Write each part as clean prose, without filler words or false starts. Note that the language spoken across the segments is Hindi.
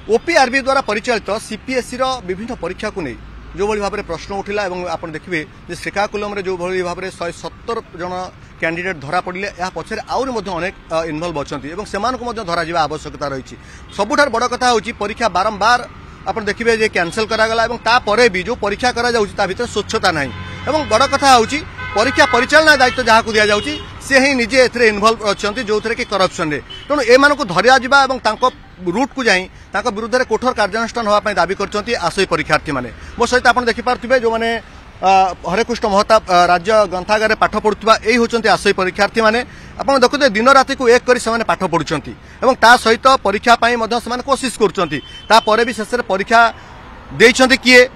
ओपीआरबी द्वारा परिचालित सीपीएसई विभिन्न परीक्षा को नहीं जो भाई भाव में प्रश्न उठिला आप देखिए श्रीकाकुलम जो भाई भाव में 170 जन कैंडिडेट धरा पड़े या पछरे आउरी अनेक इनवल्व अच्छा से धरा जा आवश्यकता रही सबुठार बड़ कथा हूँ परीक्षा बारंबार आप देखिए जे कैंसल करागला तापर भी जो परीक्षा करा भीतर स्वच्छता ना और बड़ कथा हूँ परीक्षा परिचालना दायित्व जहाँ दि जाऊँगी सी ही निजे इनवल्व अच्छा जो कि करप्शन तेणु एम धरिया रूट को जाई विरुद्ध में कठोर कार्यानुष्ठान होगा दाबी कर आशयी परीक्षार्थी मैंने मो सहित आप देखिपे जो मैंने हरेकृष्ण महताब राज्य ग्रंथागार पाठ पढ़ुवा यही होती आशयी परीक्षार्थी मैंने आप देखते दिन राति को एक कर पाठ पढ़ुंट और सहित परीक्षा कोशिश कर भी शेष परीक्षा देते किए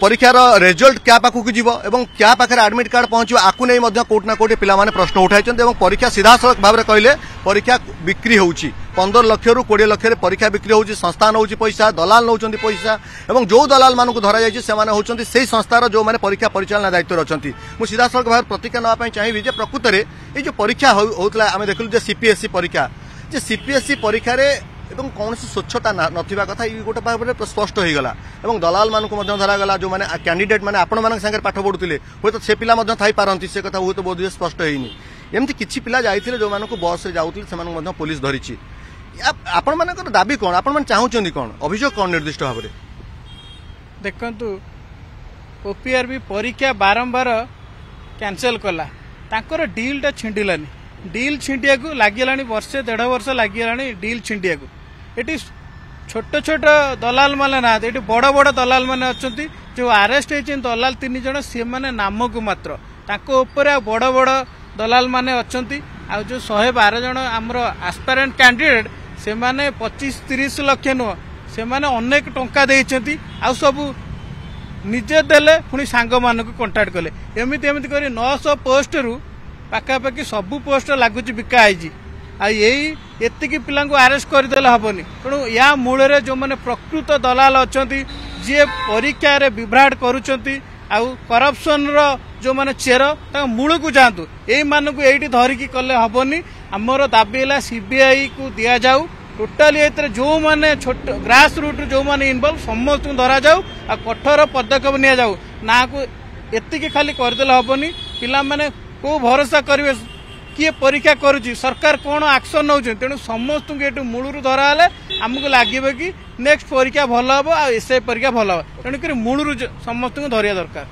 परीक्षार रिजल्ट क्या पाखक जीव और क्या पाखे एडमिट कार्ड पहुंचो आपको नहीं कौट ना कौटी पिला प्रश्न उठाई परीक्षा सीधा सड़क भाव में कहले परीक्षा बिक्री होउची 15 लाख रु 20 लाख परीक्षा बिक्री होउची संस्था नौ पैसा दलाल नौ पैसा और जो दलाल मानक धरा जाती से संस्थार जो मैंने परीक्षा परिचालना दायित्व अच्छा मुझे सीधा सड़क भाव प्रतिक्रिया नापी चाहिए प्रकृत में ये जो परीक्षा होता आम देखिलु सीपीएसई परीक्षा सीपीएसई परीक्षा एवं कौन स्वच्छता नथिबा कथा ये गोटे भाव में स्पष्ट हो गला और दलाल मानक धरागला जो मैंने कैंडिडेट मैंने आपण मान सागर पाठ पढ़ुते हे तो से पिला थी पारती से कथा हूँ तो बोध स्पष्ट होनी एमती किसी पिला जाइए जो मानक बस रे जाऊँ से पुलिस धरी आपण मान दाबी कौन आपण चाहूँ कौन अभियोग कौन निर्दिष्ट भाव में देखु ओपीआरबी परीक्षा बारंबार कैंसल कला तांकर डील छिंडिलानी डील छिंडिया को लगिला वर्षे 1.5 वर्ष लगिला डील छिंडिया को ये छोट छोट दलाल माने ना ये बड़ बड़ दलाल माने अच्छा जो आरेस्ट होती दलाल 3 जन सी मैंने नाम को मात्र बड़ बड़ दलाल माने अच्छा आ जो 112 जन आमर आस्पायरेंट कैंडिडेट से माने 25-30 लाख नुह से माने अनेक टंका देइछंती आ सब निजे देले पुणी सांग मानक कंटाक्ट कले एमती एमती कर 900 पोस्ट रु पाखापाखि सबू पोस्ट लगुच बिकाई आई पिला आरेस्ट करदे हेनी तेणु या मूल जो मैंने प्रकृत दलाल अच्छा जी परीक्षा विभ्राट करुँच करप्शन जो मैंने चेर मूल को जातु यही मानक ये धरिकी कले हेनी आमर दाबी है सीबीआई को दि जाऊ टोटाली जो मैंने छोट ग्रास रूट जो मैंने इनवल्व समस्त धरा जाऊ आ कठोर पदक्षेप नि जाऊ ना को एति खाली करदे हेनी पिला माने को भरोसा करेंगे किए परीक्षा करुच्ची सरकार कौन एक्शन नौ तेणु समस्त को मूलू धरा आमको लगे कि नेक्स्ट परीक्षा भल हम एसआई परीक्षा भल हम तेणुक मूलू समस्त को धरिया दरकार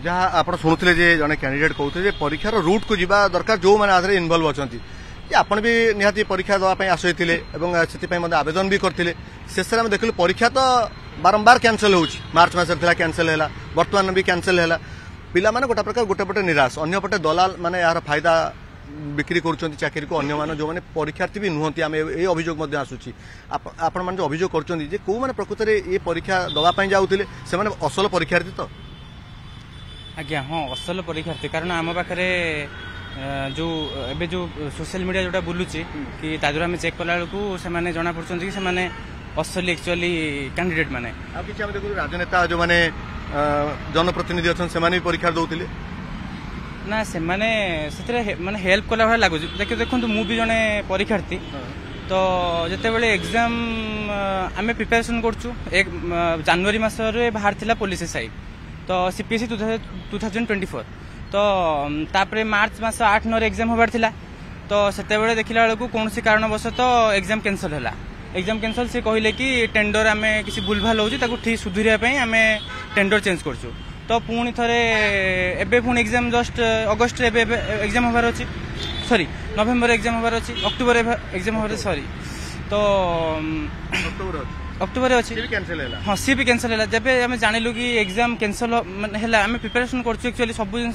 जहाँ आप शुणुते जड़े कैंडिडेट कहते परीक्षार रूट को जीवा दरकार जो मैंने आधार इनवल्व अच्छा आपण भी निहाती परीक्षा देवाई आसुले से आवेदन भी करते शेष में देखिलु परीक्षा तो बारंबार कैंसल हो मार्च मसला कैंसल है बर्तमान भी कैंसल है पिला माने गोटा प्रकार गोटे पटे निराश अन्य पटे दलाल माने यार फायदा बिक्री करुँच चाकरी को अन्य मान जो मैंने परीक्षार्थी भी नुहति आम ये अभियोग आसूची आपण मैंने जो अभियोग कर कौ मैंने प्रकृत में ये परीक्षा दवाई जाऊे से असल परीक्षार्थी तो आज्ञा हाँ असल परीक्षार्थी कारण आम पाखे जो एबे जो सोशल मीडिया जोटा बुलूची कि ताजरा में चेक कला बेलू से जना पड़ुं कि से असली एक्चुअली कैंडिडेट माने देखो राजनेता जो मैंने जनप्रतिनिधि अच्छा से परीक्षा दौले ना से माने हेल्प कला भाई लगुच देखो मु भी जड़े परीक्षार्थी तो जिते बड़े एग्जाम आम प्रिपेरेसन कर जनवरी मसरे बाहर थिला पुलिस एसआई तो सीपीएसई 2024 तो तापरे मार्च मास 8-9 एग्जाम होबार थिला तो सेते बेले देखिला बेलू कौन कारणवश तो एग्जाम कैंसल है एग्जाम कैंसल से कहले कि टेंडर आम किसी भूलभाल हो ठीक सुधरिया आम टेंडर चेंज करछु तो पुणी थे एबे पुणी एग्जाम जस्ट अगस्ट एग्जाम होबार अच्छी सॉरी नवेम्बर एग्जाम होबार अच्छी अक्टोबर एग्जाम होबार सॉरी तो अक्टोबर अच्छी हाँ सी भी कैंसल है जब आम जानिलु कि एग्जाम कैंसल है आम प्रिपेरेसन कर एक्चुअली सब जिन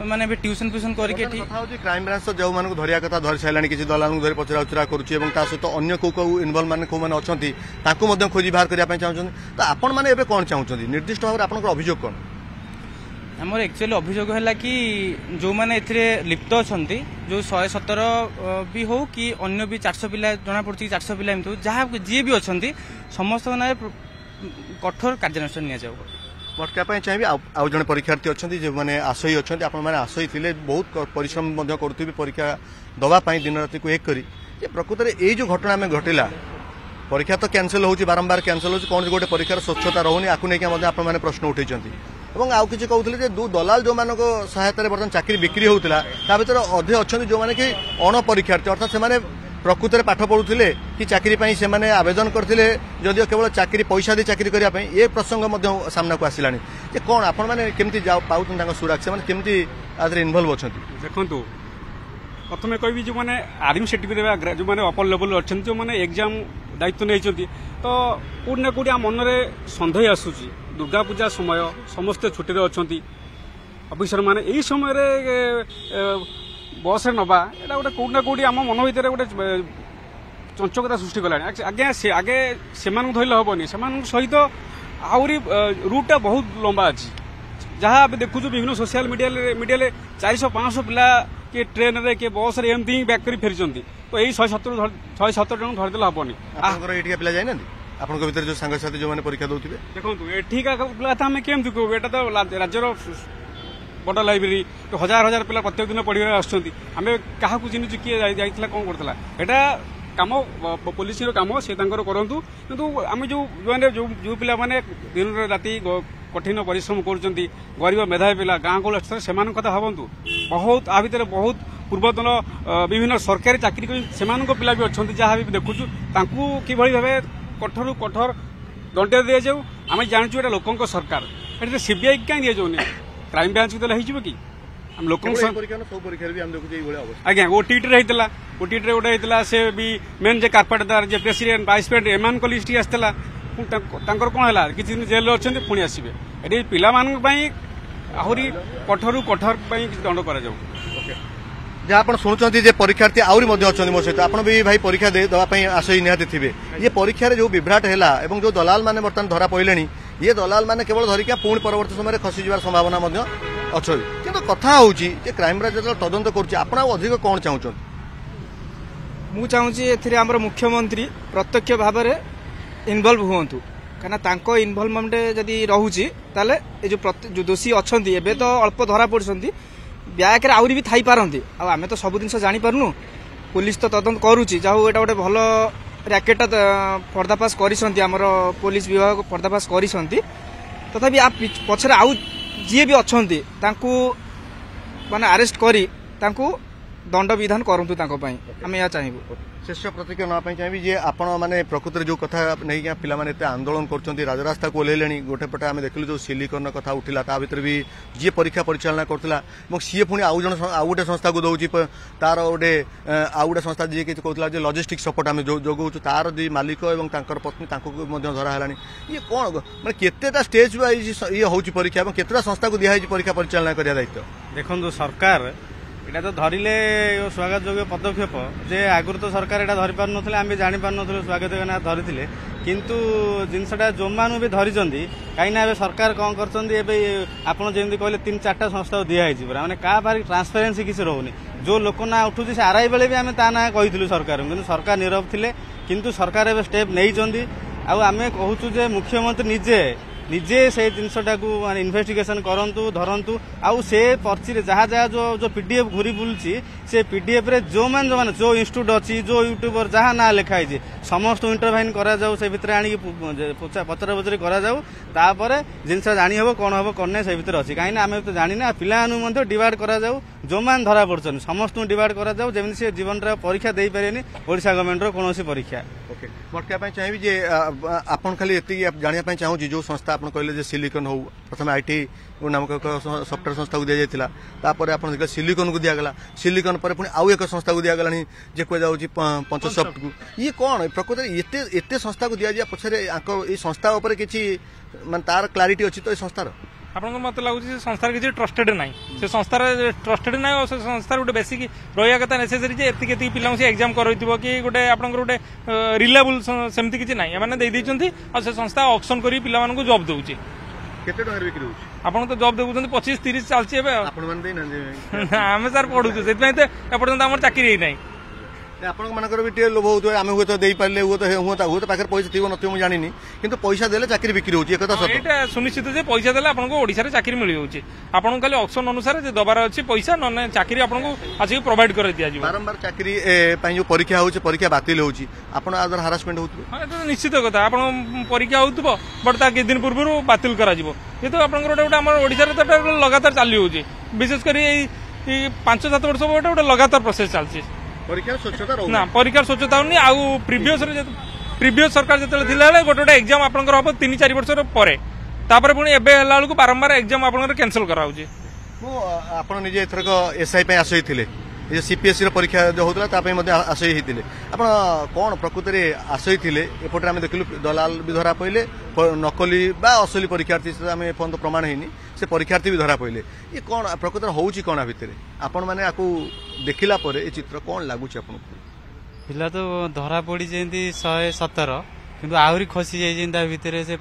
माने ट्यूशन फ्यूशन करके क्राइम ब्रांच जो मान धरिया कथा धरी सारे किसी दलाल धरी पचरा उचरा करुच्ची सहित अन्य कौ कौ इनवल्व मैंने कौ मैंने अच्छा खोजी बाहर करने चाहते तो आपण मैंने कौन चाहते निर्दिष्ट भाव में आप अभियोग कौन आमर एक्चुअली अभियोग है कि जो मैंने लिप्त अच्छा जो 117 भी हो कि अन्य भी 400 पिला जना पड़ी 400 पिला एमती जहाँ जी भी अच्छा समस्त कठोर कार्यानुष्ठान नि जाऊ भटका चाहिए आउ जड़े परीक्षार्थी अच्छा जो मैंने आशयी अच्छा आपने आशयी थे बहुत परिश्रम करुवे परीक्षा दवापाई दिन राति को एक करी प्रकृत में ये जो घटना में घटला परीक्षा तो कैंसल होची बारंबार कैंसल होची कौन गोटे परीक्षार स्वच्छता रहुनी आकु नहीं कि आपण प्रश्न उठेइछंती एवं आउ किछि कहउथिले जे दु दलाल जो मानको सहायता बर्तमान चाकरी बिक्री होउतिला ता भीतर अधे अछंती जो माने कि अण परीक्षार्थी अर्थात से माने प्रकृत में पाठ पढ़ुले कि चाकरी से माने आवेदन करथिले जदियो केवल चाकरी पैसा दे चाकरी करिया पई ए प्रसंग सामना को आसिलानी जे कोन आपण माने केमती जाउ पाउतन तांको सुरक्षा माने केमती आदरे इन्वॉल्व अछंती देखंतु प्रथम कहबी जो माने आर्मी सर्टिफिकेट जो माने अपर लेवल अछंती जो माने एग्जाम दायित्व नै छथि तो कोड न कोड मन रे संदेह आसुची दुर्गा पूजा समय समस्त छुट्टी रे अछंती ऑफिसर माने एई समय रे बस नवा एटा गोटे कोड न कोड आम मन भीतर गोटे चंचकता सृष्टि कलानी आगे आगे से धरले हेनी से सहित आहरी रूटा बहुत लंबा अच्छी जहाँ आप देखु विभिन्न सोशल मीडिया 400-500 पिला किए ट्रेन रे किए बस रे एमती बैक कर फेरी तो यही 170 जन धरदेले हेनी आपन पिला जाय आपण भीतर जो सांगसाथी जो माने परीक्षा दउथिबे देखंतु एठिका पिला त हम केमति कहबो एटा तो राज्यर बड़ लाइब्रेरी तो हजार हजार पिला प्रत्येक दिन पढ़ी आसुँच आम क्या चिन्हु किए जाइला कौन करता एटा कम पुलिस कम से करूँ किंतु आम जो जो पिला माने दिन राति कठिन परिश्रम कर गरीब मेधावी पिला गाँ को से कथा भावतु बहुत आ भर बहुत पूर्वतन विभिन्न सरकारी चाकरी से पिला भी अच्छा जहाँ भी देखु कि भाव कठोर कठोर दंड दि जाऊ आम जानचु एटा लोकों सरकार ये सीबीआई कहीं दि जाऊनी क्राइम ब्रांच को देले हिजबो कि हम लोक आज्ञा ओटीटी होता ओटीटी गोटे होता से भी मेन जे कार्पेटदार जे प्रेसिडेंट वाइस प्रेसिडेंट एमान को लिस्ट आसला कौन है किसी दिन जेल अच्छे पुणी आसवे ये पिला आहरी कठोर कठोर दंड कर जहाँ आप शुणुंट जे परीक्षार्थी आहरी अच्छा मो सहित आप भी भाई परीक्षा देवाई आशय निहाती थे ये परीक्षा जो विभ्राट है और जो दलाल मैंने बर्तमान धरा पड़े ये दलाल मैंने केवल धरिका पुणी परवर्त समय खसीजार संभावना अच्छी कि कथा हूँ क्राइम ब्रांच जो तदंत कर कौन चाहूँ मु चाहूँगी आम मुख्यमंत्री प्रत्यक्ष भाव में इनवल्व हूँ कहीं इनवल्वमेंट जदि रोचे ताले जो दोषी अच्छा एवं तो अल्प धरा पड़ती ब्याक आहरी भी थी पारती आम तो सब जिन जापरनु पुलिस तो तदंत करुच्ची जाऊ एटा गोटे भल रैकेट पर्दाफाश कर पुलिस विभाग पर्दाफाश कर तथापि आप पछरे आउ जी भी अच्छा माने अरेस्ट करी दंड विधान करूँ आम यह चाहबू शेष प्रतिक्रिया नापी चाहिए जे आपण मैंने प्रकृति जो कथा नहीं पिला माने आंदोलन कर राजरास्ता को ओल्ले गोटे पटे आम देखिलु जो सिलिकन कथा उठिला ता भीतर भी जी परीक्षा परिचालना करथिला सी पुणी आउ गोटे संस्था को दौची तार गोटे आउ गोटे संस्था जी कहला लॉजिस्टिक सपोर्ट आम जोगाऊँ तार जी मालिक और पत्नी धरा ये कौन मैंने केतेटा स्टेज वाइज ये हूँ परीक्षा और केतेटा संस्था को दिखाई परीक्षा परिचालना करने दायित्व देखो सरकार एटा तो धरिले स्वागत योग्य पदक्षेप जे आगुरी तो सरकार एटा धरि पार नथिले आम भी जानि पार नथिले स्वागत योग्य धरिथिले किंतु जिनसटा जो मानु भी धरिचंदी कहीं ना सरकार कौन करचंदी एबे आपण जेमति कहले 3-4टा संस्था दिया हिची पुरा माने का बारी ट्रांसपेरेंसी किसी रहउनी जो लोक ना उठुची से आरआई बेले भी आम ता ना कहिथिलु सरकार किंतु सरकार नीरव थिले किंतु सरकार एबे स्टेप नै चंदी आ आमे कहूचु जे मुख्यमंत्री निजे से जिनसटा को इन्वेस्टिगेशन करंतु धरंतु आउ से पर्ची जहाँ जहाँ जो पीडीएफ घूरी बुलची से पीडीएफ रे जो माने जो इंस्टीट्यूट अच्छी जो यूट्यूबर जहाँ ना लिखाई समस्त इंटरभाइन करा जाऊ से भितर आनी पचरा पचरी करा जाऊ तापर जिनस जानी हबो कौन हबो कौन से भितर अच्छी कहीं आम तो जानी ना पिला डिवाइड करा जाऊ जो मान धरा पड़छन समस्त डिवाइड करा जाऊ जेमि से जीवन रे परीक्षा दे पारेनी ओडिशा गवर्नमेंट रो कोनोसी परीक्षा ओके मटका चाहिए जे आपन खाली एति जानिया चाहूँ जो संस्था आप कहले सिलिकन हो प्रथम आईटी नामक सफ्टवेयर संस्था को दि जाता आप सिलिकन को दिगला सिलिकन पर पुणी आउ एक संस्था को दिगला जे कह जाऊँगी पंचसफ्ट को ये कौन प्रकृत एत संस्था को दि जाए पछे संस्था उपर किसी मान तार क्लारिटी अच्छी तो संस्थार आपको मत लगुच संस्थार किसी ट्रस्टेड ना से संस्थार ट्रस्टेड ना और संस्थार गोटे बेसिक रहा कथा नेसेसरी एति पिला से एग्जाम कर कि गोटे आप गोटे रिलायबल सेमती किसी ना मैंने देते और से संस्था ऑक्शन कर पिला जॉब दूसरी आपन तो जॉब देखुं 25-30 चलती आम सर पढ़ुचु से एपर्तंत आम चाकरी ना ଆପଣ ମାନଙ୍କର ବି ଟିକେ ଲୋଭ ହଉଥିବ ଆମେ ହୁଏତ ଦେଇପାରିଲେ ହୁଏତ ପାଖରେ ପଇସା ଥିବ ନଥିବ ମୁଁ ଜାଣିନି କିନ୍ତୁ ପଇସା ଦେଲେ ଚାକିରି ବିକ୍ରି ହଉଛି ଏକଥା ସତ ଏଇଟା ସୁନିଶ୍ଚିତ ଯେ ପଇସା ଦେଲେ ଆପଣଙ୍କୁ ଓଡିଶାରେ ଚାକିରି ମିଳିଯାଉଛି ଆପଣଙ୍କୁ ଖାଲି ଅପସନ ଅନୁସାରେ ଯେ ଦବାର ଅଛି ପଇସା ନହେଲେ ଚାକିରି ଆପଣଙ୍କୁ ଆସିକି ପ୍ରୋଭାଇଡ କରି ଦିଆଯିବ ବାରମ୍ବାର ଚାକିରି ପାଇଁ ଯୋଉ ପରୀକ୍ଷା ହଉଛି ପରୀକ୍ଷା ବାତିଲ ହଉଛି ଆପଣ ଆ ଦ୍ୱାରା ହାରାସମେଣ୍ଟ ହଉଥିବେ ହଁ ଏଟା ନିଶ୍ଚିତ କଥା ଆପଣ ପରୀକ୍ଷା ହଉଥିବ ବଟ୍ ତା କିଛି ଦିନ ପୂର୍ବରୁ ବାତିଲ କରାଯିବ କିନ୍ତୁ ଆପଣଙ୍କର ଗୋଟେ ଆମର ଓଡିଶାରେ ତ ଲଗାତାର ଚାଲି ହଉଛି ବିଶେଷ କରି ଏଇ 5-7 ବର୍ଷ ଗୋଟେ ଲଗାତାର ପ୍ରୋସେସ ଚାଲିଛି ପରୀକ୍ଷାର ସ୍ୱଚ୍ଛତା ନା ପରୀକ୍ଷାର ସ୍ୱଚ୍ଛତା ହଉନି ଆଉ ପ୍ରିଭିୟସ ସରକାର ଯେତେବେଳେ ଥିଲା ବେଳେ ଗୋଟେ ଏକ୍ଜାମ ଆପଣଙ୍କର ହବ 3-4 ବର୍ଷ ପରେ ତାପରେ ପୁଣି ଏବେ ହେଲା ବେଳକୁ ବାରମ୍ବାର ଏକ୍ଜାମ ଆପଣଙ୍କର କ୍ୟାନସଲ କରାହଉଛି ମୁଁ ଆପଣ ନିଜେ ଏଥରକ ଏସ୍ଆଇ ପାଇଁ ଆଶୟ ଥିଲେ ଏ ସିପିଏସ୍ସି ର ପରୀକ୍ଷା ଯୋଉ ହଉଥିଲା ତା ପାଇଁ ମଧ୍ୟ ଆଶୟ ହେଇଥିଲେ ଆପଣ କଣ ପ୍ରକୃତରେ ଆଶୟ ଥିଲେ ଏପଟେ ଆମେ ଦେଖିଲୁ ଦଲାଲ ବି ଧରା ପଇଲେ ନକଲି ବା ଅସଲି ପରୀକ୍ଷାର୍ଥୀ ଆମେ ଏପର୍ଯ୍ୟନ୍ତ ପ୍ରମାଣ ହେଇନି ସେ ପରୀକ୍ଷାର୍ଥୀ ବି ଧରା ପଇଲେ ଇଏ କଣ ପ୍ରକୃତରେ ହଉଛି କଣ ଭିତରେ ଆପଣ ମାନେ ଆକୁ ଦେଖିଲା ପରେ ଏ ଚିତ୍ର କଣ ଲାଗୁଛି ଆପଣଙ୍କୁ ପିଲା ତ ଧରା ପଡିଛନ୍ତି 117 କିନ୍ତୁ ଆହୁରି ଖସି ଯାଇଛନ୍ତି ତା ଭିତରେ ସେ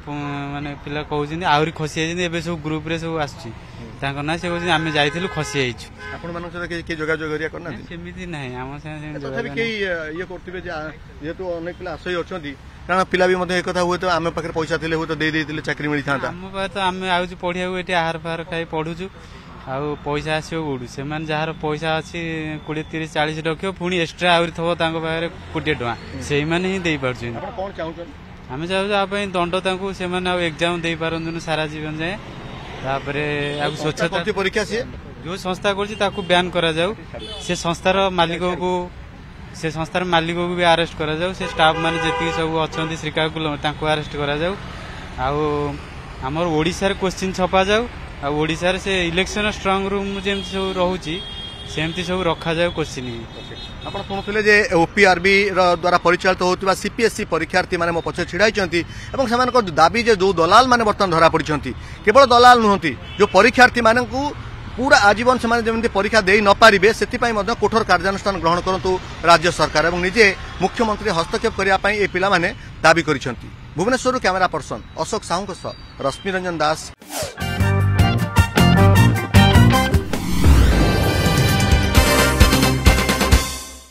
ମାନେ ପିଲା କହୁଛନ୍ତି ଆହୁରି ଖସି ଯାଇଛନ୍ତି ଏବେ ସବୁ ଗ୍ରୁପରେ ସବୁ ଆସୁଛି ତାଙ୍କ ନା ସେ କହୁଛନ୍ତି ଆମେ ଯାଇଥିଲୁ ଖସି ଯାଇଛୁ ଆପଣମାନଙ୍କ ସହିତ କିଏ ଯୋଗାଯୋଗ ହେରିକା କରିନାହାନ୍ତି ସେମିତି ନାହିଁ ଆମ ସାଙ୍ଗେ ତଥାପି କେହି ଇଏ କରୁଥିବେ ଯେ ଯେହେତୁ ଅନେକ ପିଲା ଆଶୟ ଅଛନ୍ତି କାରଣ ପିଲା ବି ମଧ୍ୟ ଏକଥା ହୁଏତ ଆମ ପାଖରେ ପଇସା ଥିଲେ ହୁଏତ ଦେଇଥିଲେ ଚାକିରି ମିଳିଥାନ୍ତା ଆମ ପାଖରେ ତ ଆମେ ଆଉଛୁ ପଢିବାକୁ ଏଠି ଆହାର ଫାହାର ଖାଇ ପଢୁଛୁ ଆଉ ପଇସା ଆସିବ କୋଉଠୁ ସେମାନେ ଯାହାର ପଇସା ଅଛି 20-30-40 ଲକ୍ଷ ପୁଣି ଏକ୍ସଟ୍ରା ଆହୁରି ଥିବ ତାଙ୍କ ପାଖରେ 20 ଟଙ୍କା ସେଇମାନେ ହିଁ ଦେଇପାରୁଛନ୍ତି ଆପଣ କଣ ଚାହୁଁଛନ୍ତି ଆମେ ଚାହୁଁଛୁ ଆ ପାଇଁ ଦଣ୍ଡ ତାଙ୍କୁ ସେମାନେ ଆଉ ଏକ୍ଜାମ ଦେଇପାରନ୍ତୁନି ସାରା ଜୀବନ ଯାଏଁ ତାପରେ ଆଉ ସ୍ୱଚ୍ଛତା ପରୀକ୍ଷା ସିଏ ଯୋଉ ସଂସ୍ଥା କରୁଛି ତାକୁ ବ୍ୟାନ୍ କରାଯାଉ ସେ ସଂସ୍ଥାର ମାଲିକକୁ ବି ଆରେଷ୍ଟ କରାଯାଉ ସେ ଷ୍ଟାଫ ମାନେ ଯେତିକି ସବୁ ଅଛନ୍ତି ଶ୍ରୀକାକୁଲମ ତାଙ୍କୁ ଆରେଷ୍ଟ କରାଯାଉ ଆଉ ଆମର ଓଡିଶାରେ କୋଶ୍ଚିନ୍ ଛପାଯାଉ ଆଉ ଓଡିଶାରେ ସେ ଇଲେକ୍ସନ ଷ୍ଟ୍ରଙ୍ଗ ରୁମ୍ ଯେମିତି ସବୁ ରହୁଛି ସେମିତି ସବୁ ରଖାଯାଉ କୋଶ୍ଚିନ୍ ଆପଣ ଶୁଣୁଥିଲେ ଯେ ଓପିଆରବି ଦ୍ୱାରା ପରିଚାଳିତ ହେଉଥିବା ସିପିଏସ୍ସି ପରୀକ୍ଷାର୍ଥୀ ମାନେ ମୋ ପଛରେ ଛିଡ଼ା ହୋଇଛନ୍ତି ଏବଂ ସେମାନଙ୍କ ଦାବି ଯେ ଯେଉଁ ଦଲାଲ ମାନେ ବର୍ତ୍ତମାନ ଧରା ପଡ଼ିଛନ୍ତି କେବଳ ଦଲାଲ ନୁହନ୍ତି ଯେଉଁ ପରୀକ୍ଷାର୍ଥୀ ମାନଙ୍କୁ पूरा आजीवन से जमी परीक्षा दे न पारे से कठोर कार्यानुष्ठान ग्रहण करंतु राज्य सरकार और निजे मुख्यमंत्री हस्तक्षेप करने ये पिला दाबी कर भुवनेश्वर कैमेरा पर्सन अशोक साहू रश्मि रंजन दास।